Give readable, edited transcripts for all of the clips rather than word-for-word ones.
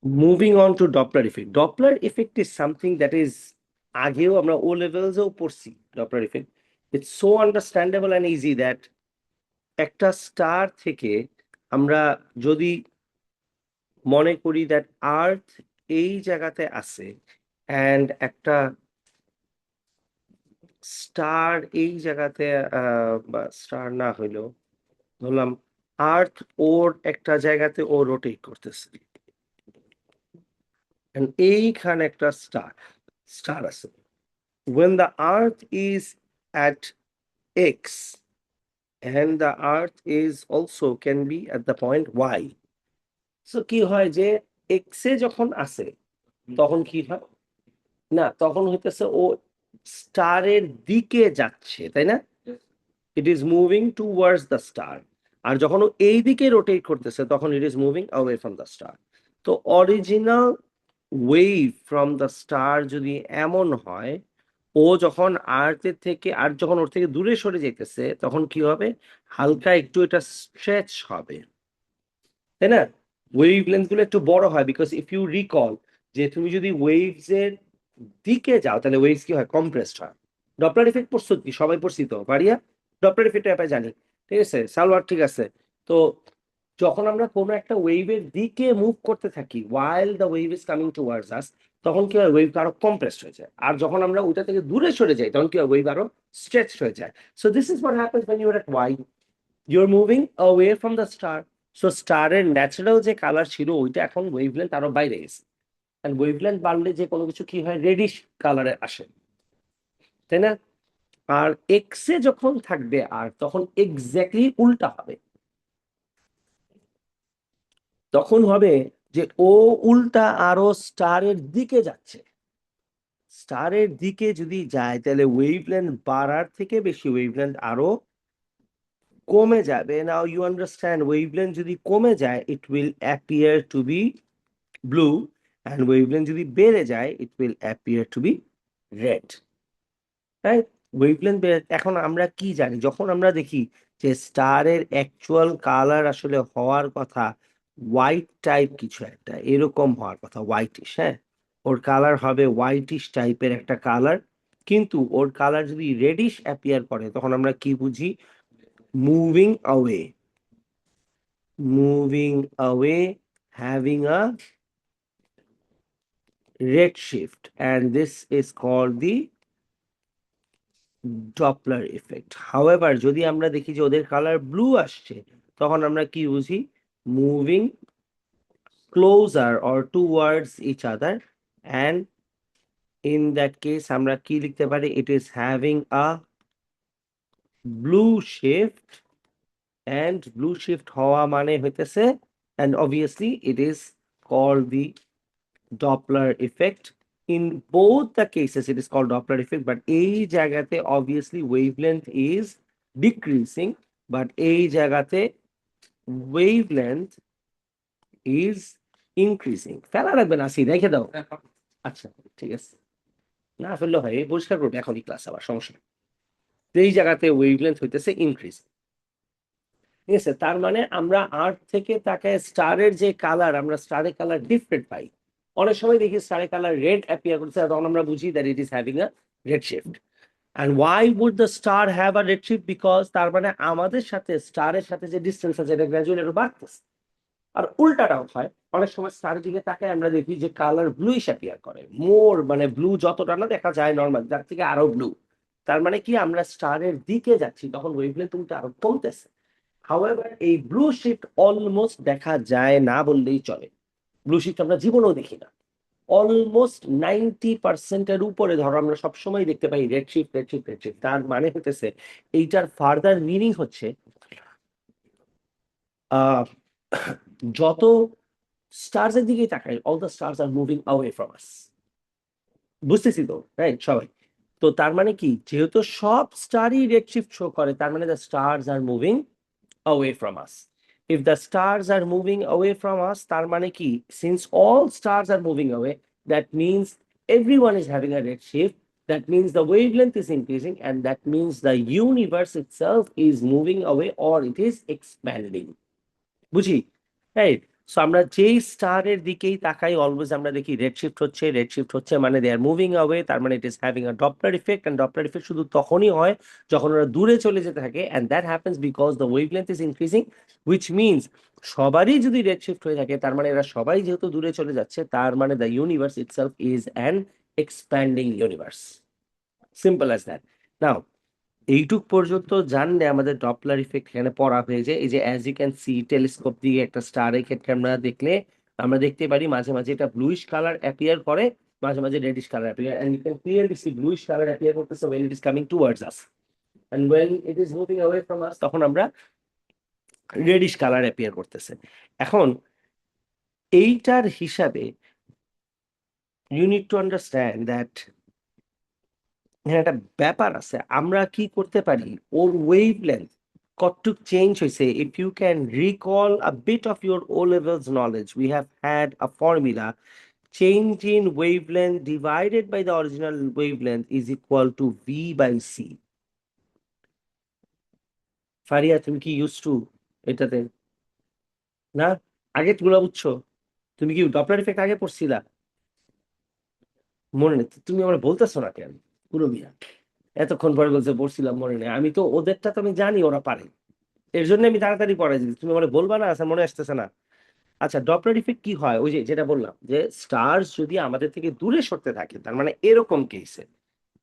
Moving on to Doppler effect. Doppler effect is something that is আগেও আমরা ও লেভেলসেও পড়ছি Doppler effect. It's so understandable and easy that একটা star থেকে আমরা যদি মনে করি দ্যাট আর্থ এই জায়গাতে আছে অ্যান্ড একটা স্টার এই জায়গাতে স্টার না হইলেও ধরলাম আর্থ ওর একটা জায়গাতে ও রোটেট করতেছে এইখানে একটা স্টার আছে when the earth is at x and the earth is also can be at the point y, so কি হয় যে x এ যখন আসে তখন কি হয় না তখন হইতেছে ও স্টারের দিকে যাচ্ছে তাই না, it is moving towards the star. আর যখন ও এই দিকে রোটেট করতেছে তখন it is moving away from the star. তো original wave from the star যদি এমন হয় ও যখন আর্থের থেকে আর যখন ওর থেকে দূরে সরে যেতেছে তখন কি হবে, হালকা একটু এটা স্ট্রেচ হবে তাই না, ওয়েভ লেন্থ গুলো একটু বড় হয় বিকজ ইফ ইউ রিকল যে তুমি যদি ওয়েভস এর দিকে যাও তাহলে ওয়েভস কি হয়, কম্প্রেসড হয়। ডপলার ইফেক্ট পড়ছো কি, সবাই পড়ছি তো পারিয়া, ডপলার ইফেক্ট ব্যাপারে জানি, ঠিক আছে সালোয়ার, ঠিক আছে। তো যখন আমরা কোনো একটা ওয়েভের দিকে মুভ করতে থাকি while the wave is coming towards us তখন কি হয়, ওয়েভ আরো কম্প্রেসড হয়ে যায়। আর যখন আমরা ওইটা থেকে দূরে সরে যাই তখন কি হয়, ওয়েভ আরো স্ট্রেচড হয়ে যায়। So this is what happens when you are at y, you're moving away from the star. So স্টারের ন্যাচারাল যে কালার ছিল ওইটা এখন ওয়েভলেন্থ আরো বাইরে গেছে, এন্ড ওয়েভলেন্থ বাড়লে যে কোনো কিছু কি হয়, রেডিশ কালারে আসে তাই না। আর এক্স এ যখন থাকবে আর তখন এক্স্যাক্টলি উল্টা হবে, তখন হবে যে ও উল্টা আরো স্টারের দিকে যাচ্ছে। স্টারের দিকে যদি যায় তাহলে ওয়েভলেন্থ বাড়ার থেকে বেশি ওয়েভলেন্থ আরো কমে যাবে। নাও ইউ আন্ডারস্ট্যান্ড, ওয়েভলেন্থ যদি কমে যায় it will appear to be blue, and wavelength যদি বেড়ে যায় it will appear to be red, right. Wavelength এখন আমরা কি জানি, যখন আমরা দেখি যে স্টারের অ্যাকচুয়াল কালার আসলে হওয়ার কথা হোয়াইট টাইপ কিছু একটা এরকম হওয়ার কথা, হোয়াইটিশ, হ্যাঁ ওর কালার হবে হোয়াইটিশ টাইপের একটা কালার, কিন্তু ওর কালার যদি রেডিশ অ্যাপিয়ার করে তখন আমরা কি বুঝি, moving away, moving away, having a red shift, and this is called the Doppler effect. However যদি আমরা দেখি যে ওদের কালার ব্লু আসছে তখন আমরা কি বুঝি, moving closer or towards each other, and in that case আমরা কি লিখতে পারি, it is having a blue shift, and blue shift হওয়া মানে হইতেছে, and obviously it is called the Doppler effect. In both the cases, it is called Doppler effect, but এই জায়গাতে obviously wavelength is decreasing, but এই জায়গাতে wavelength is increasing. ফেলা লাগবে না, আসি রেখে দাও। আচ্ছা ঠিক আছে, না ফেললে হয়, এই পরিষ্কার করবে এখনই ক্লাস আবার, সমস্যা নেই। তো এই জায়গাতে wavelength হইতেছে ইনক্রিজ, ঠিক আছে। তার মানে আমরা আর্থ থেকে তাকে স্টারের যে কালার, আমরা স্টারের কালার ডিফারেন্ট পাই। অনেক সময় দেখি স্টারের কালার রেড অ্যাপিয়ার করছে, তখন আমরা বুঝি that it is having a red shift. And why would the star have a red shift, because তার মানে আমাদের সাথে স্টারের সাথে যে ডিস্টেন্স আছে এটা গ্র্যাজুয়ালি আরো বাড়তেছে। আর উল্টাটাও হয়, অনেক সময় স্টারের দিকে তাকায় আমরা দেখি যে কালার ব্লুইশ অ্যাপিয়ার করে, মোর মানে ব্লু যতটা না দেখা যায় নর্মাল তার থেকে আরো ব্লু। তার মানে কি আমরা স্টারের দিকে যাচ্ছি, তখন ওয়েভলেন্থ উল্টা আরো কমতেছে। হাউএভার এই ব্লু শিফট অলমোস্ট দেখা যায় না বললেই চলে, ব্লু শিফট আমরা জীবনেও দেখি না। অলমোস্ট 90%-এর উপরে ধরো আমরা সবসময় দেখতে পাই red shift, red shift, red shift. তার মানে হতেছে এইটার ফার্দার মিনিং হচ্ছে আহ যত স্টার্স এর দিকেই তাকাই all the stars are moving away from আস, বুঝতেছি তো রাইট সবাই। তো তার মানে কি, যেহেতু সব স্টারই রেড শিফট শো করে তার মানে the stars are moving away from us. If the stars are moving away from us, তার মানে কি, since all stars are moving away, that means everyone is having a redshift. That means the wavelength is increasing, and that means the universe itself is moving away or it is expanding. বুঝি, right? So আমরা যেই স্টারের দিকেই তাকাই always আমরা দেখি red shift হচ্ছে মানে দে আর মুভিং অ্যাওয়ে, তার মানে it is having a Doppler effect, and Doppler effect শুধু তখনই হয় যখন ওরা দূরে চলে যেতে থাকে, and that happens because the wavelength is increasing, which means সবারই যদি রেড শিফট হয়ে থাকে তার মানে এরা সবাই যেহেতু দূরে চলে যাচ্ছে, তার মানে the universe itself is an expanding universe. Simple as that. Now এইটুক পর্যন্ত জানলে আমাদের ডপলার ইফেক্ট এখানে পড়া হয়ে যায়। এই যে as you can see telescope দিয়ে একটা স্টারের ক্ষেত্রে আমরা দেখলে আমরা দেখতে পারি মাঝে মাঝে এটা ব্লুইশ কালার অ্যাপিয়ার করে, মাঝে মাঝে reddish colour appear, and you can clearly see bluish colour appear করতেছে when it is coming towards us, and when it is moving away from us তখন আমরা রেডিশ কালার অ্যাপিয়ার করতেছে। এখন এইটার হিসাবে you need to understand that এখানে একটা ব্যাপার আছে, আমরা কি করতে পারি ওর ওয়েভলেন্থ কতটুক চেঞ্জ হয়েছে। If you can recall a bit of your O levels knowledge, we have had a formula, change in wavelength divided by the original wavelength is equal to V by C. Faria তুমি কি use to এটাতে? না, আগে গুলা বুঝছো? তুমি কি Doppler effect আগে পড়ছিলা? মনে নেই তুমি আমার বলতেছো না কেন? পুরো মিয়া এতক্ষণ পরে বলছে পড়ছিলাম মনে নেই, আমি তো ওদেরটা তো আমি জানি ওরা পারে, এর জন্য আমি তাড়াতাড়ি পড়াই দিচ্ছি, তুমি আমার বলবা না? আচ্ছা মনে আসতেছে না। আচ্ছা ডপলার ইফেক্ট কি হয়, ওই যে যেটা বললাম যে স্টার্স যদি আমাদের থেকে দূরে সরতে থাকে তার মানে এরকম কেসে,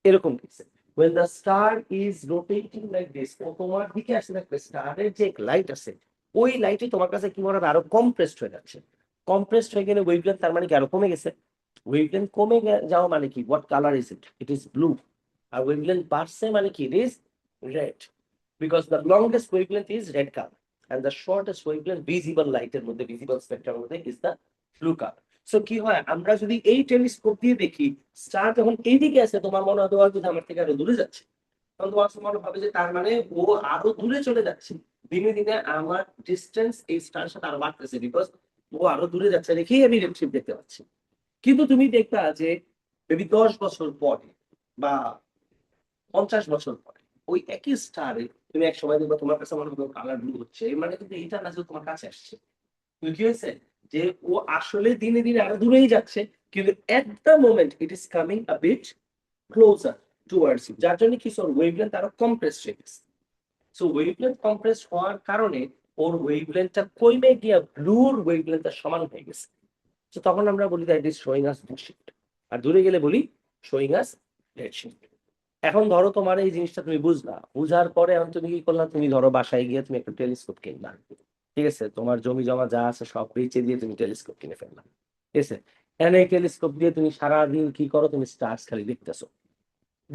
এরকম কেসে when the star is rotating like this, ও তোমার দিকে আসে থাকবে, স্টারের যে লাইট আছে ওই লাইটে তোমার কাছে কি মনে হবে আরো কমপ্রেসড হয়ে যাচ্ছে, কমপ্রেসড হয়ে গেলে ওয়েভলেন্থ তার মানে কি আরো কমে গেছে। ওয়েভলেন্থ কমে যাওয়া মানে কি, what colour is it, it is blue. আর ওয়েভলেন্থ বাড়ছে মানে কি, it is red, because the longest wavelength is red colour and the shortest wavelength visible light এর মধ্যে, visible spectrum এর মধ্যে is the blue color. So কি হয়, আমরা যদি এই টেলিস্কোপ দিয়ে দেখি স্টার যখন এইদিকে আছে তোমার মনে হয় যদি আমার থেকে আরো দূরে যাচ্ছে, তখন তোমার মনে হবে যে তার মানে ও আরো দূরে চলে যাচ্ছে। দিনে দিনে আমার ডিস্টেন্স এই স্টার সাথে আরো বাড়তেছে, বিকজ ও আরো দূরে যাচ্ছে দেখেই আমি রেডশিফট দেখতে পাচ্ছি। কিন্তু তুমি দেখবা যে মেবি 10 বছর পরে বা 50 বছর পরে ওই একই স্টারে তুমি এক সময় দেখবা তোমার কাছে মনে হবে কালার ব্লু হচ্ছে, এর মানে কিন্তু এটা না যে ও তোমার কাছে আসছে, কিন্তু কি হয়েছে যে ও আসলে দিনে দিনে আরো দূরেই যাচ্ছে, কিন্তু at the moment it is coming a bit closer towards you, যার জন্য কি ওর ওয়েভলেন্থ আরো কমপ্রেস হয়ে গেছে। সো ওয়েভলেন্থ কমপ্রেস হওয়ার কারণে ওর ওয়েভলেন্থটা কমে গিয়ে ব্লুর ওয়েভলেন্থের সমান হয়ে গেছে। তো তখন আমরা বলি that is showing us blue shift, আর দূরে গেলে বলি শোয়িং আস রেড শিফট। এখন ধরো তোমার এই জিনিসটা তুমি বুঝলা, বুঝার পরে এখন তুমি কি করলা, তুমি ধরো বাসায় গিয়ে তুমি একটা টেলিস্কোপ কিনলা, ঠিক আছে, তোমার জমি জমা যা আছে সব বেচে দিয়ে তুমি টেলিস্কোপ কিনে ফেললা, ঠিক আছে। এনে টেলিস্কোপ দিয়ে তুমি সারাদিন কি করো, তুমি স্টার্স খালি দেখতেছো,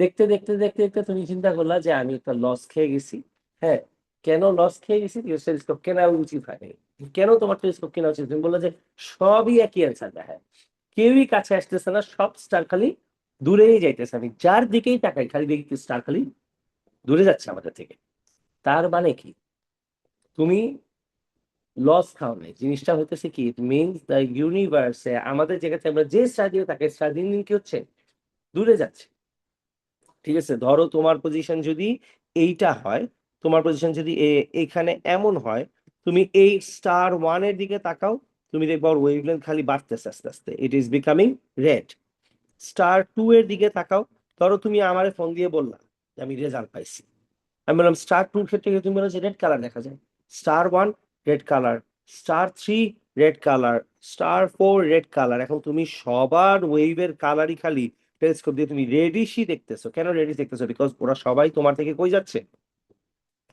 দেখতে দেখতে দেখতে দেখতে তুমি চিন্তা করলা যে আমি একটা লস খেয়ে গেছি। হ্যাঁ, কেন লস খেয়ে গেছি, টেলিস্কোপ কেনা উচিত হয়নি। কেন তোমার টেলিস্কোপ কেনা উচিত, তুমি বললো যে সবই একই অ্যান্সার দেখায়, কেউই কাছে আসতেছে না, সব স্টার খালি দূরেই যাইতেছে, আমি যার দিকেই তাকাই খালি দেখি স্টার খালি দূরে যাচ্ছে আমাদের থেকে। তার মানে কি, তুমি লস খাও নাই, জিনিসটা হইতেছে কি, ইট মিনস দ্য ইউনিভার্সে আমাদের জায়গাতে আমরা যে স্টার দিয়ে তাকে স্টার দিন দিন কি হচ্ছে, দূরে যাচ্ছে। ঠিক আছে, ধরো তোমার পজিশন যদি এইটা হয়, তোমার পজিশন যদি এখানে এমন হয়, তুমি এই স্টার ওয়ানের দিকে তাকাও, তুমি দেখবা ওর ওয়েভলেন্থ খালি বাড়তেছে আস্তে আস্তে, it is becoming red. Star two এর দিকে তাকাও, ধরো তুমি আমারে ফোন দিয়ে বললা যে আমি রেজাল্ট পাইছি, আমি বললাম স্টার টুর ক্ষেত্রে তুমি বলো যে রেড কালার দেখা যায়, star one red colour, star three red colour, star four red colour. এখন তুমি সবার ওয়েভের কালারই খালি টেলিস্কোপ দিয়ে তুমি রেডিশই দেখতেছো, কেন রেডিশ দেখতেছো, বিকজ ওরা সবাই তোমার থেকে কই যাচ্ছে,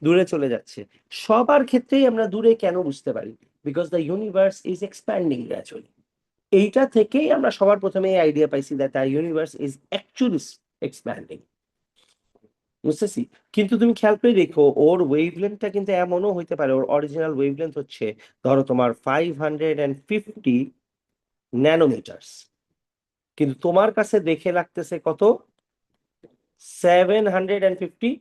দূরে চলে যাচ্ছে। সবার ক্ষেত্রেই আমরা দূরে কেন বুঝতে পারি, because the universe is expanding gradually. এইটা থেকেই আমরা সবার প্রথমে এই আইডিয়া পাইছি that the universe is actually expanding, বুঝতেছি। কিন্তু তুমি খেয়াল করে দেখো ওর ওয়েভলেন্থটা কিন্তু এমনও হইতে পারে, ওর অরিজিনাল ওয়েভলেন্থ হচ্ছে ধরো তোমার 550 ন্যানোমিটার্স, কিন্তু তোমার কাছে দেখে লাগতেছে কত, 750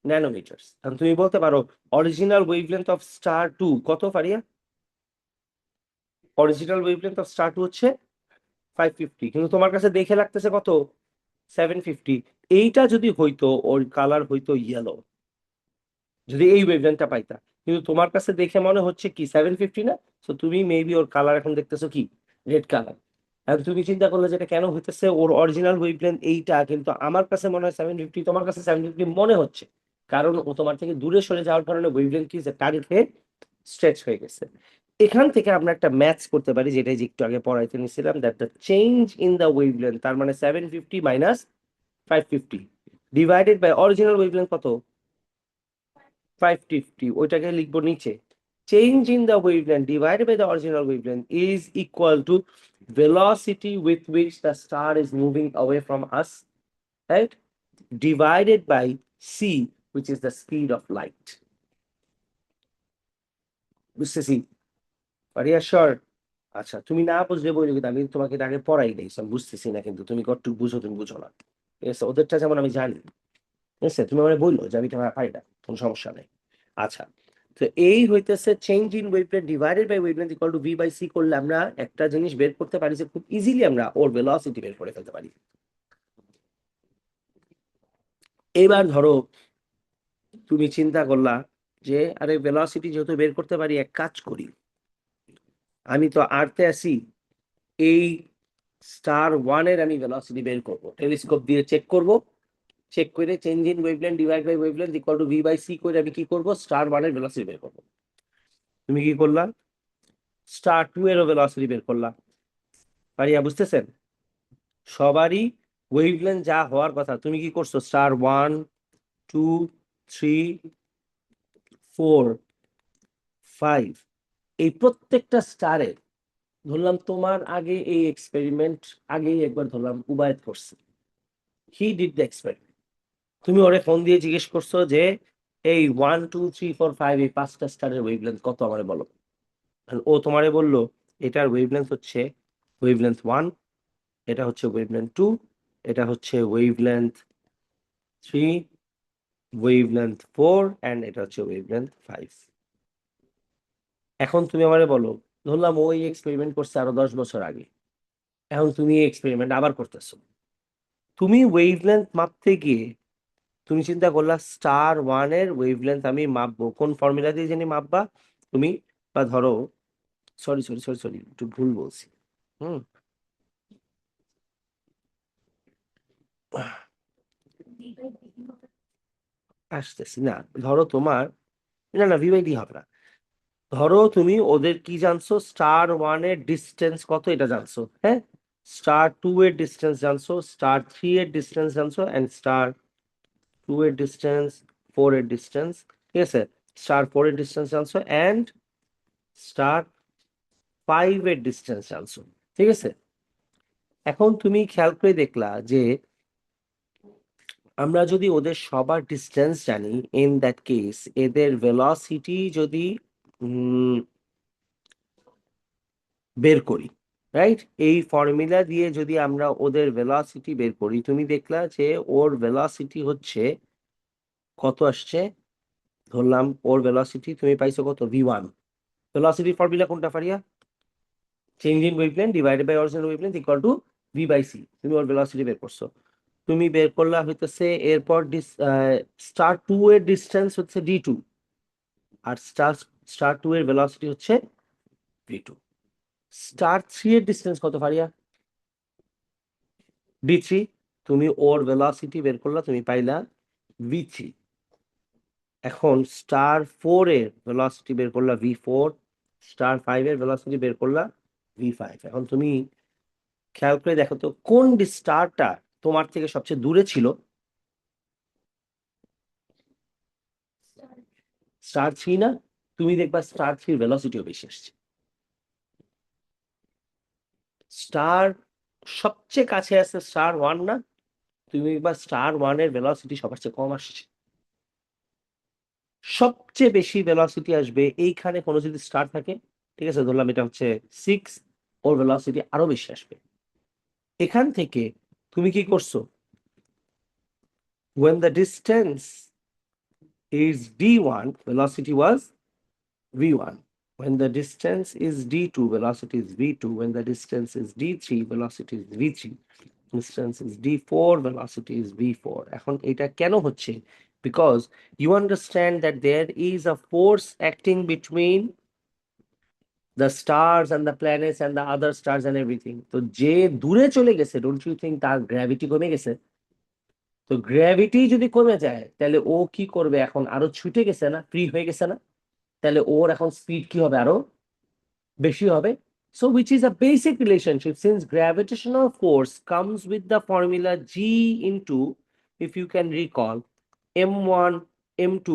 ন্যানোমিটার্স। তুমি বলতে পারো original wavelength of star two কত Faria, original wavelength of star two হচ্ছে 550, কিন্তু তোমার কাছে দেখে লাগতেছে কত, 750। এইটা যদি হইতো ওর কালার হইতো ইয়েলো, যদি এই ওয়েভলেন্থটা পাইতা, কিন্তু তোমার কাছে দেখে মনে হচ্ছে কি 750 না? তো তুমি মেবি ওর কালার এখন দেখতেছো কি রেড কালার। আর তুমি চিন্তা করলে যেটা কেন হইতেছে, ওর অরিজিনাল ওয়েভলেন্থ এইটা, কিন্তু আমার কাছে মনে হয় 750, তোমার কাছে 750 মনে হচ্ছে, কারণ ও তোমার থেকে দূরে সরে যাওয়ার কারণে ওয়েভলেন্থ কি টার্গেট হয়ে স্ট্রেচ হয়ে গেছে। এখান থেকে আমরা একটা ম্যাথস করতে পারি, যেটা যে একটু আগে পড়াইতে নিছিলাম, that the change in the wavelength, তার মানে 750 minus 550 divided by original wavelength কত 550, ওইটাকে লিখবো নিচে। Change in the wavelength divided by the original wavelength is equal to velocity with which the star is moving away from us, right, divided by c, which is the speed of light. বুঝতেছি? পারিয়া sure? আচ্ছা, তুমি না বুঝলে বলি, কিন্তু আমি তোমাকে এটা আগে পড়াই নাই, so আমি বুঝতেছি না, কিন্তু তুমি কতটুকু বুঝো তুমি বুঝো না। ঠিক আছে, ওদেরটা যেমন আমি জানি, ঠিক আছে, তুমি মানে বললো যে আমি তোমার পারি না, কোনো সমস্যা নেই। আচ্ছা, তো এই হইতেছে change in wavelength divided by wavelength equal to V by C করলে আমরা একটা জিনিস বের করতে পারি, যে খুব ইজিলি আমরা ওর ভেলোসিটি বের করে ফেলতে পারি। এবার ধরো তুমি চিন্তা করলা যে আরে ভেলোসিটি যেহেতু বের করতে পারি, এক কাজ করি, আমি তো আর্থে আছি, এই স্টার ওয়ানের আমি ভেলোসিটি বের করব, টেলিস্কোপ দিয়ে চেক করব, চেক করে change in wavelength divide by wavelength equal to V by C করে আমি কি করব, স্টার ওয়ানের ভেলোসিটি বের করব। তুমি কি করলা? স্টার টু এরও ভেলোসিটি বের করলা। পারিয়া বুঝতেছেন? সবারই ওয়েভলেন্থ যা হওয়ার কথা, তুমি কি করছো, স্টার 1 2 3 4 5, এই প্রত্যেকটা স্টারে ধরলাম তোমার আগে এই এক্সপেরিমেন্ট আগেই একবার ধরলাম উবায়েত করছে, হি ডিড দ্য এক্সপেরিমেন্ট। তুমি ওরে ফোন দিয়ে জিজ্ঞেস করছো যে এই 1 2 3 4 5 এই পাঁচটা স্টারের ওয়েভলেন্থ কত আমারে বলো। আর ও তোমারে বললো এটার ওয়েভলেন্থ হচ্ছে ওয়েভলেন্থ 1, এটা হচ্ছে ওয়েভলেন্থ 2, এটা হচ্ছে ওয়েভলেন্থ 3, ওয়েভলেন্থ 4, অ্যান্ড এটা হচ্ছে ওয়েভলেন্থ 5। এখন তুমি আমারে বলো, ধরলাম ওই এক্সপেরিমেন্ট করছে আরো 10 বছর আগে, এখন তুমি এই এক্সপেরিমেন্ট আবার করতেছো, তুমি ওয়েভলেন্থ মাপতে গিয়ে তুমি চিন্তা করলা স্টার ওয়ানের ওয়েভলেন্থ আমি মাপবো কোন ফর্মুলা দিয়ে জানি মাপবা তুমি, বা ধরো, সরি সরি সরি সরি একটু ভুল বলছি, হুম, আসতেছি না, ধরো তোমার, না না ভিভাইডি হবে না, ধরো তুমি ওদের কি জানছো, স্টার ওয়ানের ডিস্টেন্স কত এটা জানছো, হ্যাঁ, স্টার টু এর ডিস্টেন্স জানছো, স্টার থ্রি এর ডিস্টেন্স জানছো, অ্যান্ড স্টার টু এর ডিস্টেন্স, ফোর এর ডিস্টেন্স, ঠিক আছে, স্টার ফোর এর ডিস্টেন্স জানছো, অ্যান্ড স্টার ফাইভ এর ডিস্টেন্স জানছো, ঠিক আছে। এখন তুমি খেয়াল করে দেখলা যে আমরা যদি ওদের সবার ডিস্টেন্স জানি, ইন দ্যাট কেস এদের ভেলোসিটি যদি উম, বের করি, রাইট, এই ফর্মুলা দিয়ে যদি আমরা ওদের ভেলোসিটি বের করি, তুমি দেখলা যে ওর ভেলোসিটি হচ্ছে কত আসছে, ধরলাম ওর ভেলোসিটি তুমি পাইছো কত v1। ভেলোসিটি ফর্মুলা কোনটা Faria? Change in wavelength divided by original wavelength equal to V by C, তুমি ওর ভেলোসিটি বের করছো। তুমি বের করলা হইতেছে এরপর স্টার টু এর ডিস্টেন্স হচ্ছে d2, আর স্টার স্টার টু এর ভেলোসিটি হচ্ছে v2। স্টার থ্রি এর ডিস্টেন্স কত ফারিয়া? d3। তুমি ওর ভেলোসিটি বের করলা, তুমি পাইলা v3। এখন স্টার ফোর এর ভেলোসিটি বের করলা v4, স্টার ফাইভ এর ভেলোসিটি বের করলা v5। এখন তুমি খেয়াল করে দেখো তো কোন স্টারটা তোমার থেকে সবচেয়ে দূরে ছিল। স্টার থ্রি না? তুমি দেখবা স্টার থ্রির ভেলোসিটিও বেশি আসছে। স্টার সবচেয়ে কাছে আছে স্টার ওয়ান না? তুমি দেখবা স্টার ওয়ানের ভেলোসিটি সবার চেয়ে কম আসছে। সবচেয়ে বেশি ভেলোসিটি আসবে এইখানে কোনো যদি স্টার থাকে, ঠিক আছে, ধরলাম এটা হচ্ছে 6, ওর ভেলোসিটি আরো বেশি আসবে। এখান থেকে তুমি কি করছো, when the distance is d1 velocity was v1, when the distance is d2 velocity is v2, when the distance is d3 velocity is v3, distance is d4 velocity is v4। এখন এটা কেন হচ্ছে, because you understand that there is a force acting between the stars and the planets and the other stars and everything. তো যে দূরে চলে গেছে, don't you think তার গ্র্যাভিটি কমে গেছে? তো গ্র্যাভিটি যদি কমে যায় তাহলে ও কি করবে, এখন আরো ছুটে গেছে না, ফ্রি হয়ে গেছে না, তাহলে ওর এখন স্পিড কি হবে, আরো বেশি হবে। So which is a basic relationship, since gravitational force comes with the formula G into, if you can recall, m1 m2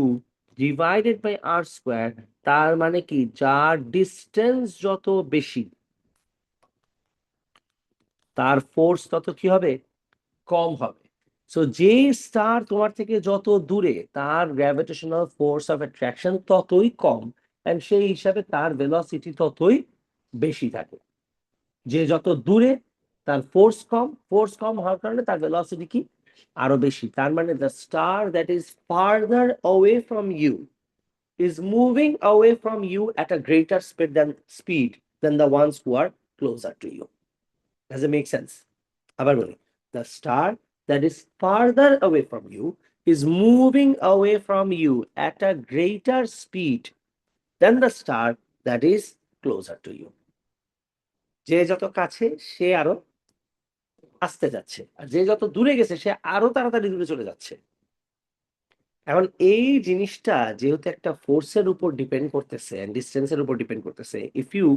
divided by r square, তার মানে কি যার ডিস্টেন্স যত বেশি তার ফোর্স তত কি হবে, কম হবে। সো যে স্টার তোমার থেকে যত দূরে তার গ্র্যাভিটেশনাল ফোর্স অফ অ্যাট্রাকশন ততই কম, এন্ড সেই হিসাবে তার ভেলোসিটি ততই বেশি থাকে। যে যত দূরে তার ফোর্স কম হওয়ার কারণে তার ভেলোসিটি কি আরো বেশি। তার মানে the star that is further away from you is moving away from you at a greater speed than the ones who are closer to you. Does it make sense? আবার বলি, the star that is farther away from you is moving away from you at a greater speed than the star that is closer to you. যে যত কাছে সে আরো আসতে যাচ্ছে, আর যে যত দূরে গেছে সে আরো তাড়াতাড়ি দূরে চলে যাচ্ছে। এখন এই জিনিসটা যেহেতু একটা ফোর্সের উপর ডিপেন্ড করতেছে, ডিস্টেন্সের উপর ডিপেন্ড করতেছে, if you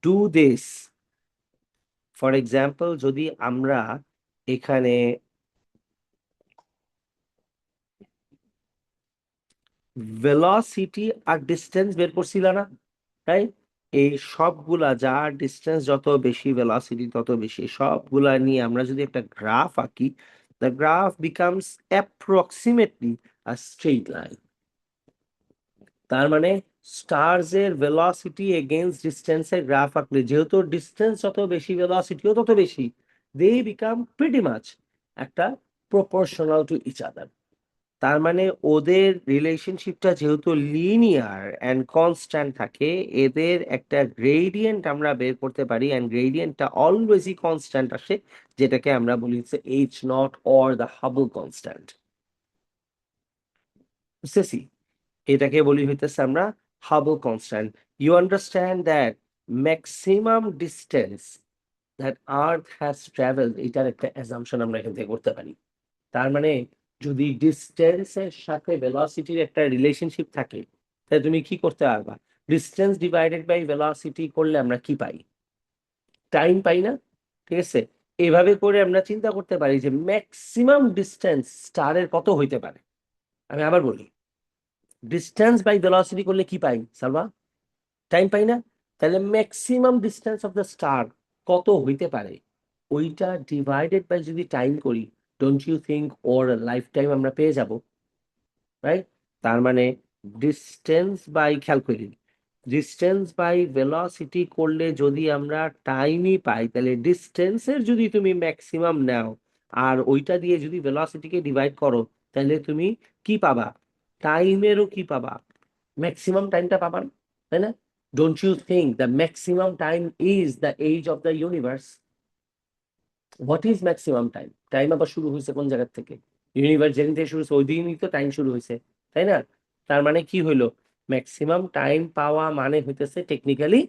do this, for example যদি আমরা এখানে ভেলোসিটি আর ডিস্টেন্স বের করছিলাম না, তাই এই সবগুলা যার ডিস্টেন্স যত বেশি ভেলোসিটি তত বেশি, সবগুলা নিয়ে আমরা যদি একটা গ্রাফ আঁকি, the graph becomes approximately a straight line. তার মানে স্টার্স এর ভেলোসিটি এগেইনস্ট ডিস্টেন্সের গ্রাফ আঁকলে, যেহেতু ডিস্টেন্স যত বেশি ভেলোসিটিও তত বেশি, দে বিকাম প্রিটি মাচ একটা প্রপোর্শনাল টু ইচ আদার। তার মানে ওদের রিলেশনশিপটা যেহেতু লিনিয়ার অ্যান্ড কনস্ট্যান্ট থাকে, এদের একটা গ্রেডিয়েন্ট আমরা বের করতে পারি, অ্যান্ড গ্রেডিয়েন্টটা অলওয়েজই কনস্ট্যান্ট আসে, যেটাকে আমরা বলি হচ্ছে H nought or the Hubble constant. বুঝতেছি, এটাকে বলি হইতেছে আমরা Hubble constant. You understand that maximum distance that earth has travelled, এটার একটা অ্যাজাম্পশন আমরা এখান থেকে করতে পারি। তার মানে যদি ডিস্টেন্সের সাথে ভেলোসিটির একটা রিলেশনশিপ থাকে, তাহলে তুমি কি করতে পারবা, ডিস্টেন্স ডিভাইডেড বাই ভেলোসিটি করলে আমরা কি পাই, টাইম পাই না? ঠিক আছে, এভাবে করে আমরা চিন্তা করতে পারি যে ম্যাক্সিমাম ডিস্টেন্স স্টারের কত হইতে পারে। আমি আবার বলি, ডিস্টেন্স বাই ভেলোসিটি করলে কি পাই সালমা, টাইম পাই না? তাহলে maximum distance of the star কত হইতে পারে, ওইটা ডিভাইডেড বাই যদি টাইম করি, ডোন্ট ইউ থিঙ্ক ওর লাইফ টাইম আমরা পেয়ে যাব, রাইট? তার মানে ডিস্টেন্স বাই, খেয়াল করি, ডিস্টেন্স বাই ভেলোসিটি করলে যদি আমরা টাইমই পাই, তাহলে ডিস্টেন্সের যদি তুমি ম্যাক্সিমাম নাও আর ওইটা দিয়ে যদি ভেলোসিটিকে ডিভাইড করো, তাহলে তুমি কি পাবা, টাইমেরও কি পাবা, ম্যাক্সিমাম টাইমটা পাবা না, তাই না? Don't you think the maximum time is the age of the universe? What is maximum time? Time আবার শুরু হয়েছে কোন জায়গা থেকে? ইউনিভার্স যেদিন থেকে শুরু হয়েছে ওই দিনই তো টাইম শুরু হয়েছে, তাই না? তার মানে কি হইলো, ম্যাক্সিমাম টাইম পাওয়া মানে হইতেছে technically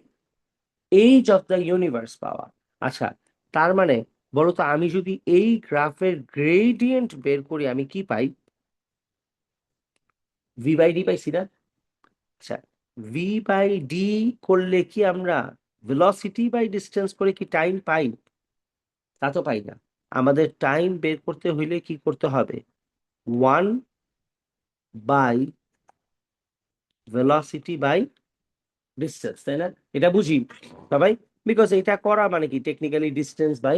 age of the universe পাওয়া। আচ্ছা, তার মানে বলো তো, আমি যদি এই গ্রাফের গ্রেডিয়েন্ট বের করি আমি কি পাই, ভি বাই ডি পাইছি না? আচ্ছা, ভি বাই ডি করলে কি আমরা ভেলোসিটি বাই ডিস্টেন্স করে কি টাইম পাই? তা তো পাই না। আমাদের টাইম বের করতে হইলে কি করতে হবে, 1/velocity/distance, তাই না? এটা বুঝি সবাই, বিকজ এটা করা মানে কি টেকনিক্যালি ডিস্টেন্স বাই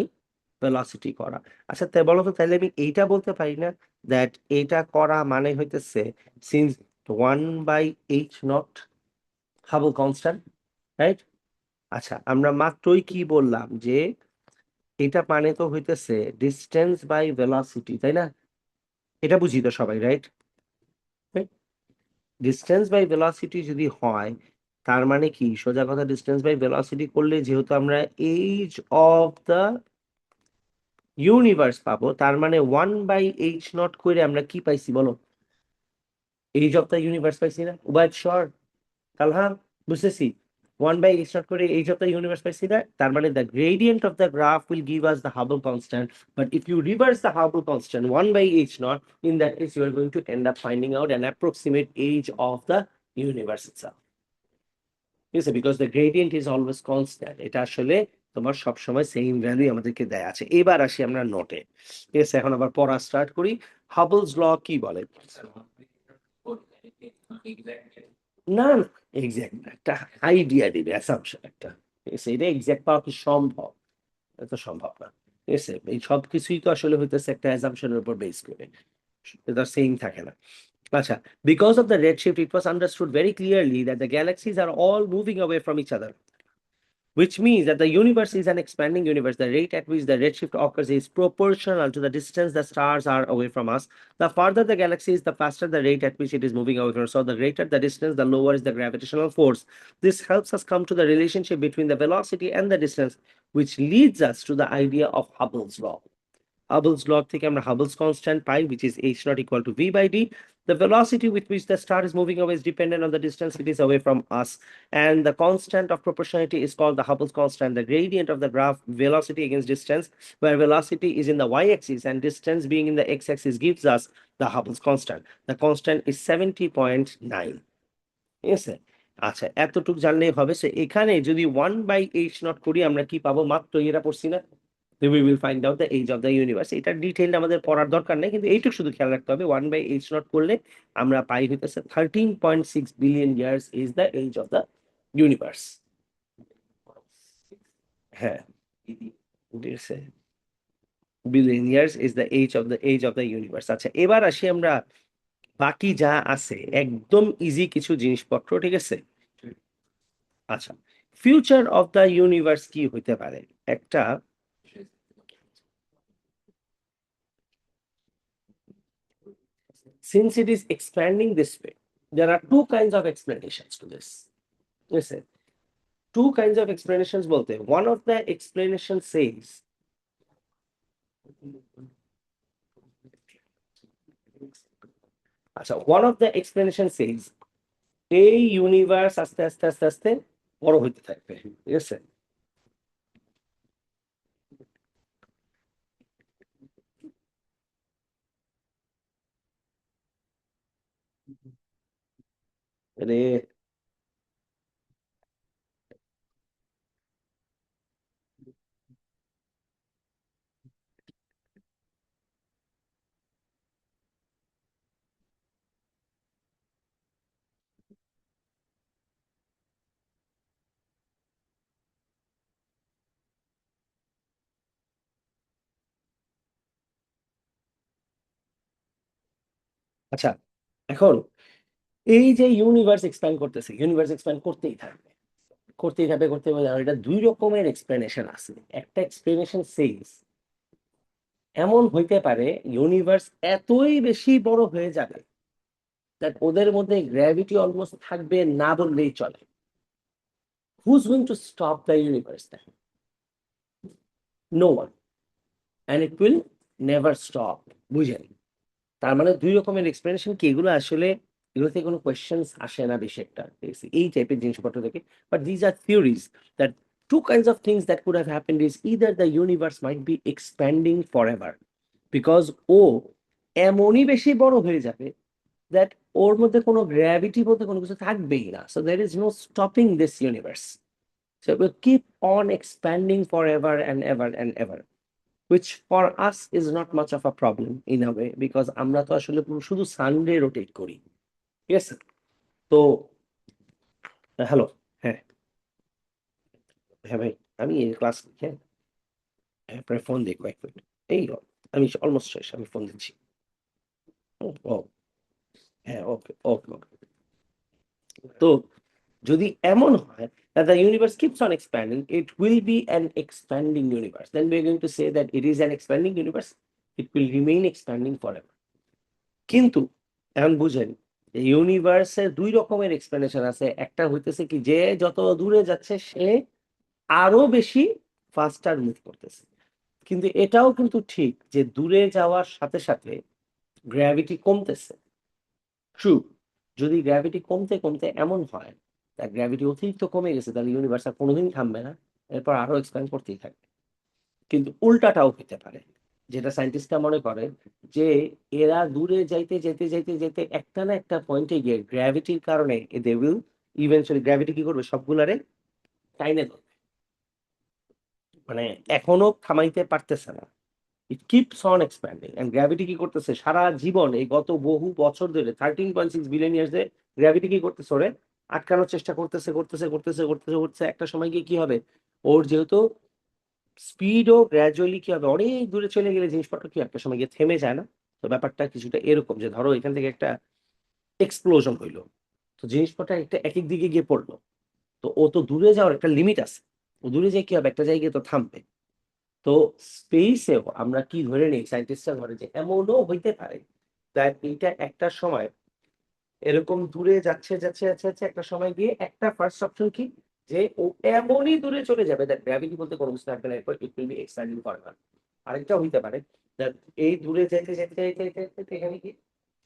ভেলোসিটি করা। আচ্ছা তাই বলো তো, তাহলে আমি এইটা বলতে পারি না দ্যাট এটা করা মানে হইতেছে since 1/h not Hubble constant, right? আচ্ছা, আমরা মাত্রই কি বললাম যে এটা মানে তো হইতেছে ডিস্টেন্স বাই ভেলোসিটি, তাই না? এটা বুঝি তো সবাই, রাইট? ডিস্টেন্স বাই ভেলোসিটি যদি হয়, তার মানে কি সোজা কথা, ডিস্টেন্স বাই ভেলোসিটি করলে যেহেতু আমরা এজ অফ দ্য ইউনিভার্স পাবো, তার মানে 1/h0 করে আমরা কি পাইছি বলো? এইজ অফ দ্য ইউনিভার্স পাইছি না? উবাইদ শর, কালহাম, বুঝতেছি। 1/h0 করে এইজ অফ দ্য ইউনিভার্স পাইছি না? তার মানে the gradient of the graph will give us the Hubble constant, but if you reverse the Hubble constant 1/h0, in that case you are going to end up finding out an approximate age of the universe itself. ঠিক আছে, because the gradient is always constant. এটা আসলে তোমার সবসময় same value আমাদেরকে দেয়া আছে। এবার আসি আমরা নোটে। ঠিক আছে, এখন আবার পড়া স্টার্ট করি। হাবলস ল কি বলে? না, এক্সাক্ট একটা আইডিয়া দিবে, অ্যাসাম্পশন একটা। ঠিক আছে, এটা এক্সাক্ট পাওয়া কি সম্ভব? এটা সম্ভব না। ঠিক আছে, এই সব কিছুই তো আসলে হইতেছে একটা অ্যাসাম্পশনের উপর বেস করে, এটা সেম থাকে না। আচ্ছা, because of the redshift it was understood very clearly that the galaxies are all moving away from each other, which means that the universe is an expanding universe. The rate at which the redshift occurs is proportional to the distance the stars are away from us. The farther the galaxy is, the faster the rate at which it is moving away from us. So the greater the distance, the lower is the gravitational force. This helps us come to the relationship between the velocity and the distance, which leads us to the idea of Hubble's law. Hubble's law থেকে আমরা Hubble's constant pi, which is h naught equal to v by d. The velocity with which the star is moving away is dependent on the distance it is away from us, and the constant of proportionality is called the Hubble's constant. The gradient of the graph velocity against distance, where velocity is in the y-axis and distance being in the x-axis, gives us the Hubble's constant. The constant is 70.9. ঠিক আছে, আচ্ছা এতটুকু জানলেই হবে। সে এখানে যদি 1/h0 করি আমরা কি পাবো? মাত্র এটা পড়ছি না, we will find out the age of the universe. এটা ডিটেইলড আমাদের পড়ার দরকার নেই, কিন্তু এইটুকু শুধু খেয়াল রাখতে হবে। 1/h0 করলে আমরা পাই হইতেছে 13.6 billion years is the age of the universe. হ্যাঁ, billion years is the age of the universe. আচ্ছা, এবার আসি আমরা বাকি যা আছে, একদম ইজি কিছু জিনিসপত্র। ঠিক আছে, আচ্ছা, ফিউচার অফ দ্য ইউনিভার্স কি হইতে পারে? একটা, since it is expanding this way, there are two kinds of explanations to this. Listen, two kinds of explanations bolte. One of the explanation says one of the explanation says এই universe আস্তে আস্তে আস্তে আস্তে বড় হইতে থাকবে। ঠিক আছে, মানে আচ্ছা, এখন এই যে ইউনিভার্স এক্সপ্যান্ড করতেছে, ইউনিভার্স এক্সপ্যান্ড করতেই থাকবে, করতেই থাকবে, করতে থাকবে। আর এটা দুই রকমের এক্সপ্লেনেশন আছে। একটা এক্সপ্লেনেশন সেজ এমন হইতে পারে ইউনিভার্স এতই বেশি বড় হয়ে যাবে দ্যাট ওদের মধ্যে গ্র্যাভিটি অলমোস্ট থাকবে না বললেই চলে। Who's going to stop the universe then? No one, and it will never stop. বুঝেন? তার মানে দুই রকমের এক্সপ্লেনেশন কি, এগুলো আসলে এগুলোতে কোনো কোয়েশ্চেন্স আসে না বেশি একটা, ঠিক আছে, এই টাইপের জিনিসপত্র থেকে। But these are theories that two kinds of things that could have happened is either the universe might be expanding forever because ও এমনই বেশি বড় হয়ে যাবে that ওর মধ্যে কোনো গ্র্যাভিটি বলতে কোনো কিছু থাকবেই না, so there is no stopping this universe, so it will keep on expanding forever and ever and ever, which for us is not much of a problem in a way because আমরা তো আসলে শুধু Sunday rotate করি। ঠিক আছে, তো hello, হ্যাঁ, হ্যাঁ ভাই, আমি ক্লাস, হ্যাঁ, হ্যাঁ, প্রায় ফোন দিই কয়েক মিনিট, এই আমি অলমোস্ট শেষ, আমি ফোন দিচ্ছি। ও ও, হ্যাঁ, ওকে ওকে ওকে। তো যদি এমন হয় that the universe keeps on expanding, it will be an expanding universe. Then we're going to say that it is an expanding universe. It will remain expanding forever. কিন্তু এখন বুঝেন, ইউনিভার্সের দুই রকমের এক্সপ্লেনেশন আছে। একটা হইতেছে কি, যে যত দূরে যাচ্ছে সে আরো বেশি ফাস্টার মুভ করতেছে। কিন্তু এটাও কিন্তু ঠিক যে দূরে যাওয়ার সাথে সাথে গ্র্যাভিটি কমতেছে। ট্রু। যদি গ্র্যাভিটি কমতে কমতে এমন হয় তার গ্র্যাভিটি অতিরিক্ত কমে গেছে, তাহলে ইউনিভার্স আর কোনোদিন থামবে না, এরপর আরো এক্সপ্যান্ড করতেই থাকবে। কিন্তু উল্টাটাও হতে পারে, যেটা সায়েন্টিস্টরা মনে করে যে এরা দূরে যাইতে যেতে যেতে যেতে একটা না একটা পয়েন্টে গিয়ে গ্র্যাভিটির কারণে দে উইল ইভেন্চুয়ালি, গ্র্যাভিটি কি করবে সবগুলারে টাইনে ধরবে। মানে এখনো থামাইতে পারতেছে না, it keeps on expanding. And gravity কি করতেছে সারা জীবন, এই গত বহু বছর ধরে 13.6 বিলিয়ন ইয়ার্সে গ্র্যাভিটি কি করতেছে ওরে আটকানোর চেষ্টা করতেছে করতেছে করতেছে করতেছে করতেছে। একটা সময় গিয়ে কি হবে, ওর যেহেতু স্পিডও গ্র্যাজুয়ালি কি হবে, অনেক দূরে চলে গেলে জিনিসপত্র কি একটা সময় গিয়ে থেমে যায় না। তো ব্যাপারটা কিছুটা এরকম যে ধরো এখান থেকে একটা এক্সপ্লোশন হইলো, তো জিনিসপত্র একটা এক এক দিকে গিয়ে পড়লো, তো ও তো দূরে যাওয়ার একটা লিমিট আছে, ও দূরে যাই কি হবে একটা জায়গায় তো থামবে। তো স্পেসেও আমরা কি ধরে নিই, সায়েন্টিস্টরা ধরে যে এমনও হইতে পারে দ্যাট এইটা একটা সময় এরকম দূরে যাচ্ছে যাচ্ছে যাচ্ছে যাচ্ছে, একটা সময় গিয়ে একটা ফার্স্ট অপশন কি, যে ও এমনই দূরে চলে যাবে দ্যাট গ্র্যাভিটি বলতে কোনো কিছু থাকবে না, এরপর it will be expanding forever. আরেকটা হইতে পারে দ্যাট এই দূরে যেতে যেতে যেতে যেতে যেতে এখানে কি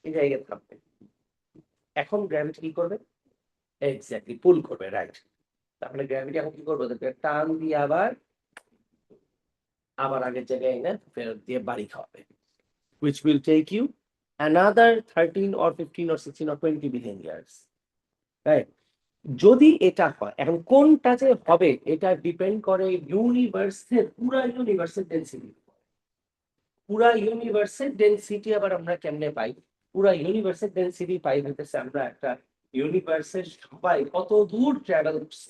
এই জায়গায় থাকবে। এখন গ্র্যাভিটি কি করবে, এক্স্যাক্টলি পুল করবে, রাইট। তাহলে গ্র্যাভিটি এখন কি করবে, ওদেরকে টান দিয়ে আবার আবার আগের জায়গায় এনে ফেরত দিয়ে বাড়ি খাওয়াবে, which will take you another 13 or 15 or 16 or 20 billion years, right? যদি এটা হয়, এখন কোনটা যে হবে এটা ডিপেন্ড করে ইউনিভার্সের, পুরা ইউনিভার্সের ডেনসিটি। পুরা ইউনিভার্সের ডেনসিটি আবার আমরা কেমনে পাই, পুরা ইউনিভার্সের ডেনসিটি পাই হইতেছে আমরা একটা ইউনিভার্সের সবাই কত দূর ট্রাভেল করছে।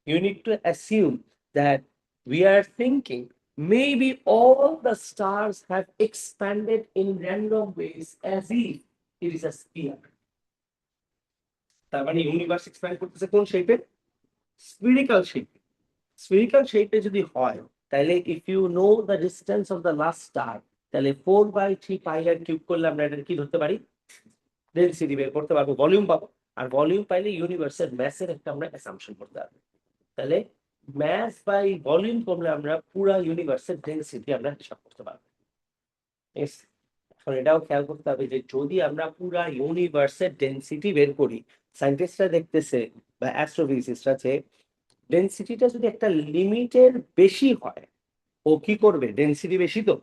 You need to assume that we are thinking maybe all the stars have expanded in random ways as if it is a sphere. তার মানে ইউনিভার্স এক্সপ্যান্ড করতেছে কোন শেপে, স্ফিরিক্যাল শেপ। স্ফিরিক্যাল শেপে যদি হয় তাহলে if you know the distance of the last star, তাহলে 4/3 পাই আর কিউব করলে আমরা এটা কি ধরতে পারি, ডেনসিটি বের করতে পারবো, ভলিউম পাবো। আর ভলিউম পাইলে ইউনিভার্সের ম্যাসের একটা আমরা অ্যাসাম্পশন করতে পারবো। তাহলে ম্যাস বাই ভলিউম করলে আমরা পুরা ইউনিভার্সের ডেনসিটি আমরা হিসাব করতে পারবো। Yes. এখন এটাও খেয়াল করতে হবে যে যদি আমরা পুরা ইউনিভার্সের ডেনসিটি বের করি, সায়েন্টিস্টরা দেখতেছে বা অ্যাস্ট্রোফিজিস্টরা যে ডেনসিটিটা যদি একটা লিমিটের বেশি হয়, ও কি করবে, ডেনসিটি বেশি তো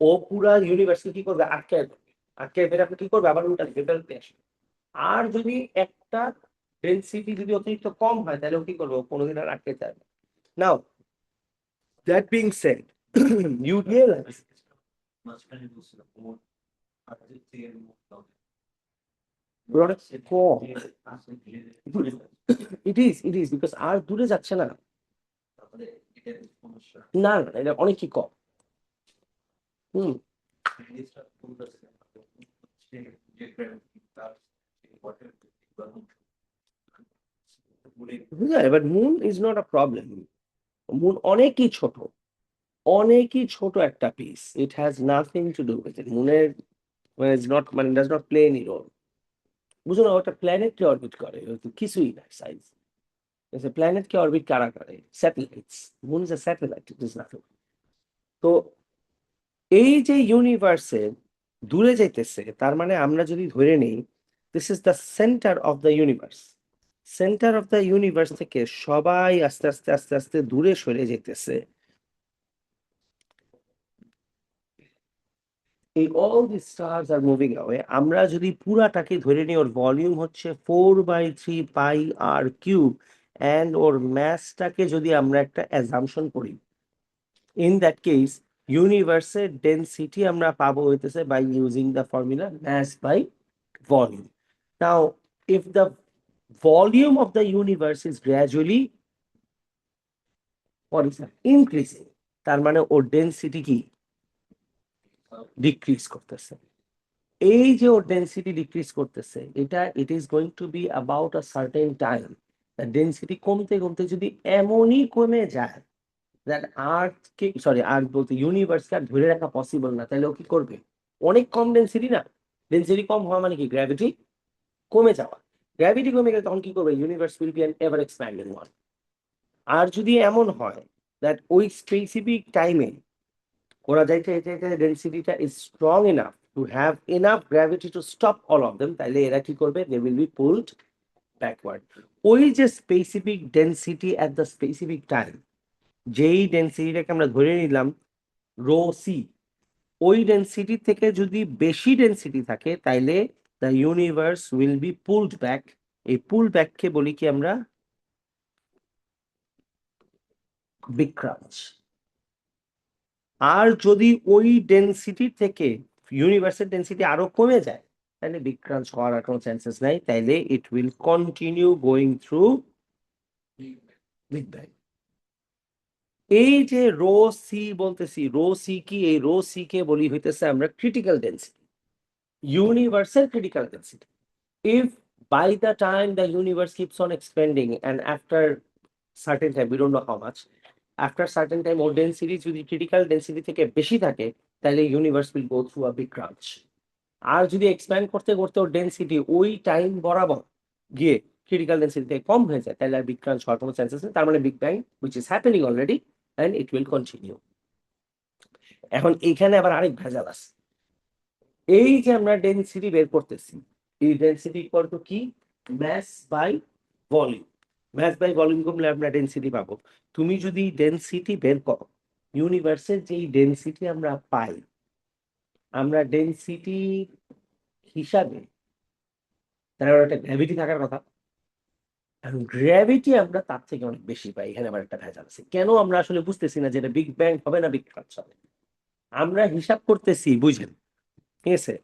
ও পুরা ইউনিভার্সকে কি করবে, আটকায় দেবে। আটকায় ফেলে আপনি কি করবে, আবার উল্টা ফেরত আসবে। আর যদি একটা ডেনসিটি যদি অতিরিক্ত কম হয় তাহলে ও কি করবে, ও কোনোদিন আর আটকে যাবে। Now that being said, you realise কম, ইট ইজ বিকজ আর দূরে যাচ্ছে না। না না, এটা অনেকই কম। হুম। হ্যাঁ, but moon is not a problem. Moon অনেকই ছোট, অনেকই ছোট একটা piece, it has nothing to do with it. মুনের মানে ইজ নট, মানে does not play any role. বুঝো না, ওটা প্ল্যানেটকে অরবিট করে, ও তো কিছুই না সাইজ। প্ল্যানেটকে অরবিট কারা করে, satellites. Moon is a satellite, it is nothing. তো এই যে ইউনিভার্সে দূরে যাইতেছে, তার মানে আমরা যদি ধরে নিই this is the centre of the universe, centre of the universe থেকে সবাই আস্তে আস্তে আস্তে আস্তে দূরে সরে যেতেছে। এই all the stars are moving away, আমরা যদি পুরাটাকে ধরে নিই ওর ভলিউম হচ্ছে 4/3 পাই আর কিউব, অ্যান্ড ওর ম্যাসটাকে যদি আমরা একটা অ্যাজাম্পশন করি, ইন দ্যাট কেস ইউনিভার্সের ডেনসিটি আমরা পাবো হইতেছে by using the formula mass by volume. Now, if the volume of the universe is gradually, what is that, increasing, তার মানে ওর ডেনসিটি কি ডিক্রিজ করতেছে। এই যে ওর ডেনসিটি ডিক্রিজ করতেছে, এটা it is going to be about a certain time, density কমতে কমতে যদি এমনই কমে যায় দ্যাট আর্থকে, সরি আর্থ বলতে ইউনিভার্সকে আর ধরে রাখা পসিবল না, তাহলে ও কি করবে, অনেক কম ডেনসিটি না, ডেনসিটি কম হওয়া মানে কি গ্র্যাভিটি কমে যাওয়া। গ্র্যাভিটি কমে গেলে তখন কি করবে, universe will be an ever expanding one. আর যদি এমন হয় দ্যাট ওই স্পেসিফিক টাইমে ওরা যাইতে ডেন্সিটিটা is strong enough to have enough gravity to stop all of them, তাইলে এরা কি করবে, they will be pulled backward. ওই যে specific density at the specific time, যেই ডেন্সিটিটাকে আমরা ধরে নিলাম রো সি, ওই ডেন্সিটি থেকে যদি বেশি ডেন্সিটি থাকে তাইলে the universe will be pulled back. এই পুল ব্যাককে বলি কি আমরা, বিগ ক্রাঞ্চ। আর যদি ওই ডেন্সিটি থেকে ইউনিভার্সের ডেন্সিটি আরো কমে যায় তাহলে বিগ ক্রাঞ্চ হওয়ার আর কোনো চান্সেস নাই, তাইলে it will continue going through big bang. এই যে রো সি বলতেছি, রো সি কি, এই রো সি কে বলি হইতেছে আমরা ক্রিটিক্যাল ডেন্সিটি, ইউনিভার্সের critical density. If by the time the universe keeps on expanding and after certain time, we don't know how much, after certain time or density যদি critical density থেকে বেশি থাকে তাহলে universe will go through a big crunch। আর যদি expand করতে করতে ওর density ওই time বরাবর গিয়ে critical density থেকে কম হয়ে যায় তাহলে আর big crunch হওয়ার কোনো চান্সেস নেই, তার মানে big bang which is happening already and it will continue। এখন এইখানে আবার আরেক ভেজাল আছে। এই যে আমরা ডেন্সিটি বের করতেছি, এই ডেন্সিটি ইকুয়াল টু কি, mass by volume. Mass by volume করলে আমরা ডেন্সিটি পাবো। তুমি যদি ডেন্সিটি বের করো, ইউনিভার্সের যেই ডেন্সিটি আমরা পাই, আমরা ডেন্সিটি হিসাবে তার একটা গ্র্যাভিটি থাকার কথা, এখন গ্র্যাভিটি আমরা তার থেকে অনেক বেশি পাই। এখানে আবার একটা ভেজাল আছে, কেন আমরা আসলে বুঝতেছি না যেটা বিগ ব্যাং হবে না বিগ ক্রাঞ্চ হবে। আমরা হিসাব করতেছি, বুঝেন, ঠিক আছে,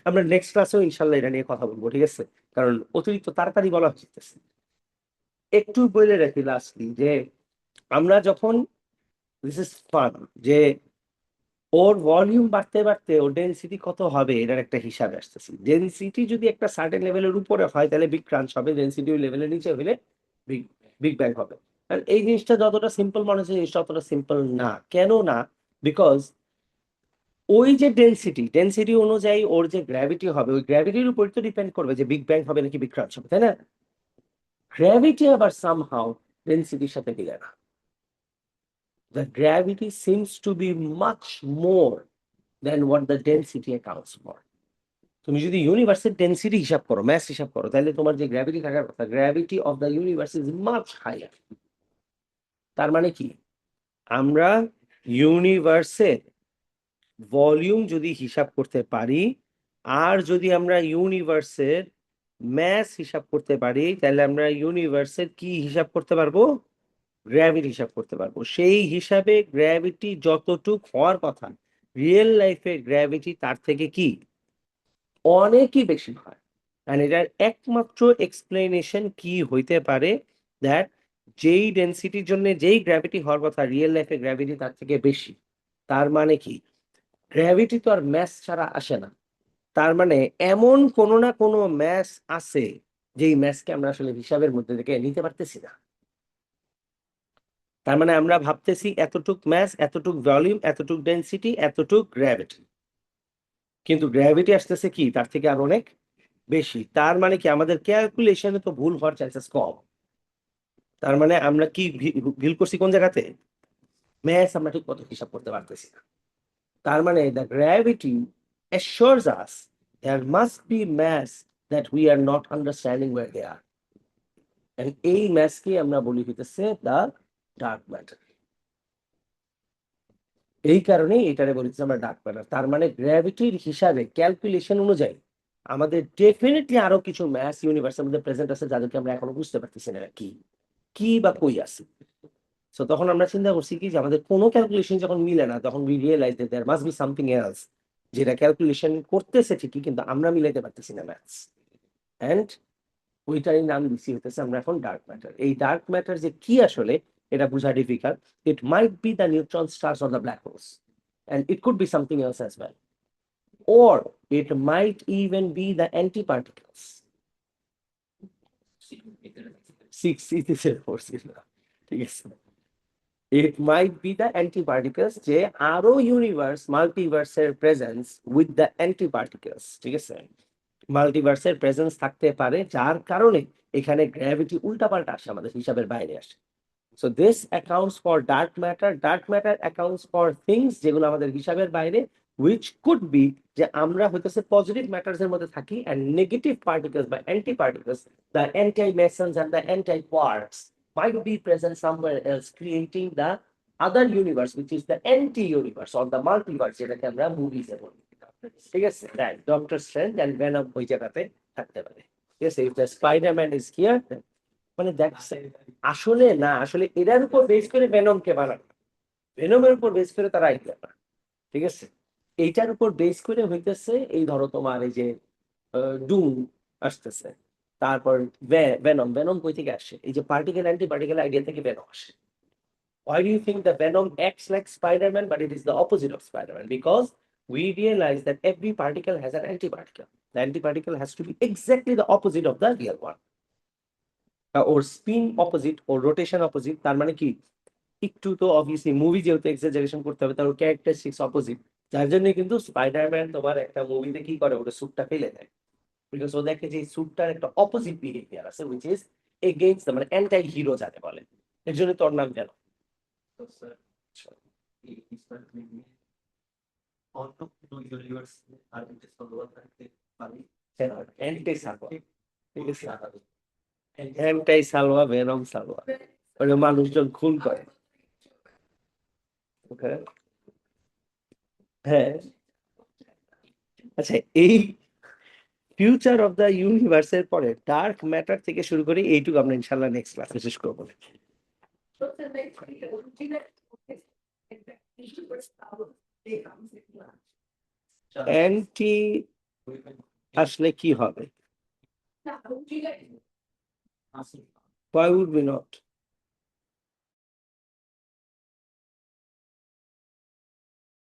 আমরা নেক্সট ক্লাসেও ইনশাল্লাহ এটা নিয়ে কথা বলবো, ঠিক আছে, কারণ অতিরিক্ত তাড়াতাড়ি বলা হচ্ছে। একটু বলে রাখি লাস্টলি যে আমরা যখন, দিস ইজ ফান, যে ওর ভলিউম বাড়তে বাড়তে ওর ডেন্সিটি কত হবে এটার একটা হিসাব আসতেছি। ডেন্সিটি যদি একটা সার্টেন লেভেলের উপরে হয় তাহলে বিগ ক্রাঞ্চ হবে, ডেন্সিটি ওই লেভেলের নিচে হলে বিগ বিগ ব্যাং হবে। আর এই জিনিসটা যতটা সিম্পল মনে হচ্ছে জিনিসটা অতটা সিম্পল না। কেন না? বিকজ ওই যে ডেন্সিটি, ডেন্সিটি অনুযায়ী ওর যে গ্র্যাভিটি হবে, ওই গ্র্যাভিটির উপর তো ডিপেন্ড করবে যে বিগ ব্যাং হবে নাকি বিগ ক্রাঞ্চ হবে, তাই না? গ্র্যাভিটি আবার সামহাউ ডেন্সিটির সাথে মিলে না। The gravity seems to be much more than what the density accounts for. তুমি যদি ইউনিভার্সের ডেন্সিটি হিসাব করো, ম্যাস হিসাব করো, তাহলে তোমার যে গ্র্যাভিটি থাকার কথা, gravity of the universe is much higher. তার মানে কি, আমরা ইউনিভার্সের ভলিউম যদি হিসাব করতে পারি আর যদি আমরা ইউনিভার্সের ম্যাস হিসাব করতে পারি তাহলে আমরা ইউনিভার্সের কি হিসাব করতে পারবো, গ্র্যাভিটি হিসাব করতে পারবো। সেই হিসাবে গ্র্যাভিটি যতটুক হওয়ার কথা, রিয়েল লাইফে গ্র্যাভিটি তার থেকে কি অনেকই বেশি হয়। আর এটার একমাত্র এক্সপ্লেনেশন কি হইতে পারে, দ্যাট যেই ডেন্সিটির জন্য যেই গ্র্যাভিটি হওয়ার কথা রিয়েল লাইফে গ্র্যাভিটি তার থেকে বেশি। তার মানে কি, গ্র্যাভিটি তো আর ম্যাস ছাড়া আসে না, তার মানে এমন কোনো না কোনো ম্যাস আছে যেই ম্যাসকে আমরা আসলে হিসাবের মধ্যে থেকে নিতে পারতেছি না। তার মানে আমরা ভাবতেছি এতটুক ম্যাস, এতটুক ভলিউম, এতটুক ডেন্সিটি, এতটুক গ্র্যাভিটি, কিন্তু গ্র্যাভিটি আসতেছে কি তার থেকে আর অনেক বেশি। তার মানে কি আমাদের ক্যালকুলেশনে তো ভুল হওয়ার চান্সেস কম। তার মানে আমরা কি ভুল করছি কোন জায়গাতে, ম্যাস আমরা ঠিক মতো হিসাব করতে পারতেছি না। তার মানে the gravity assures us there must be mass that we are not understanding where they are, and এই ম্যাসকে আমরা বলি হইতেছে দ্য ডার্ক ম্যাটার। এই কারণে এটারে বলছি আমরা ডার্ক ম্যাটার। তার মানে গ্র্যাভিটির হিসাবে ক্যালকুলেশন অনুযায়ী আমাদের ডেফিনেটলি আরো কিছু ম্যাস ইউনিভার্সের মধ্যে প্রেজেন্ট আছে যাদেরকে আমরা এখনো বুঝতে পারতেছি না কি কি বা কই আছে। সো তখন আমরা চিন্তা করছি কি যে আমাদের কোনো ক্যালকুলেশন যখন মিলে না তখন we realise that there must be something else, যেটা ক্যালকুলেশন করতেছে ঠিকই কিন্তু আমরা মিলাইতে পারতেছি না ম্যাথস। এন্ড ওইটারই নাম দিচ্ছি হতেছে আমরা এখন ডার্ক ম্যাটার। এই ডার্ক ম্যাটার যে কি আসলে এটা বোঝা difficult. It might be the neutron stars or the black holes, and it could be something else as well, or it might even be the antiparticles. Six is ঠিক আছে, it might be the antiparticles, যে আরো universe মাল্টিভার্সের presence with the অ্যান্টিপার্টিকেলস, ঠিক আছে, মাল্টিভার্সের presence থাকতে পারে যার কারণে এখানে গ্র্যাভিটি উল্টাপাল্টা আসে, আমাদের হিসাবের বাইরে আসে। So this accounts for dark matter. Dark matter accounts for things যেগুলো আমাদের হিসাবের বাইরে, which could be যে আমরা হইতেছে পজিটিভ ম্যাটারস এর মধ্যে থাকি and negative particles বা anti particles, the anti mesons and the anti quarks might be present somewhere else, creating the other universe, which is the anti universe or the multiverse, যেটাকে আমরা মুভিজে বলি। ঠিক আছে, তাই ডক্টর স্ট্রেঞ্জ এন্ড ভেনম ওই জায়গাতে থাকতে পারে। ঠিক আছে, if the Spider-Man is here, মানে দেখছে আসলে না, আসলে এটার উপর বেস করে ভেনমকে বানানো, ভেনমের উপর বেস করে তারা আইডিয়া বানায়। ঠিক আছে, এইটার উপর বেস করে হইতেছে এই ধরো তোমার এই যে ডুম আসতেছে, তারপর ভেনম, ভেনম কই থেকে আসে? এই যে পার্টিকেল অ্যান্টি পার্টিকেল আইডিয়া থেকে ভেনম আসে। Why do you think the venom acts like Spider-Man, but it is the opposite of Spider-Man? Because we realize that every particle has an antiparticle. The antiparticle has to be exactly the opposite of the real one. Or spin opposite, or rotation opposite, তার মানে কি একটু তো obviously movie যেহেতু exaggeration করতে হবে, তার characteristics opposite, যার জন্য কিন্তু স্পাইডারম্যান তোমার একটা মুভিতে কি করে, ওটা স্যুটটা ফেলে দেয়, বিকজ ও দেখে যে স্যুটটার একটা অপোজিট বিহেভিয়ার আছে, উইচ ইজ এগেইনস্ট মানে অ্যান্টাই হিরো যাকে বলে, এর জন্য তোর নাম কেন? অ্যান্টাই সালভা, ঠিক আছে, অ্যান্টাই সালভা, ভেনম সালভা, ওটা মানুষজন খুন করে। Okay? হ্যাঁ, আচ্ছা, এই ফিউচার অফ দ্য ইউনিভার্সের পরে ডার্ক ম্যাটার থেকে শুরু করে এইটুকু আমরা ইনশাল্লাহ নেক্সট ক্লাসে শেষ করবো। অ্যান্টি আসলে কি হবে? Why would we not?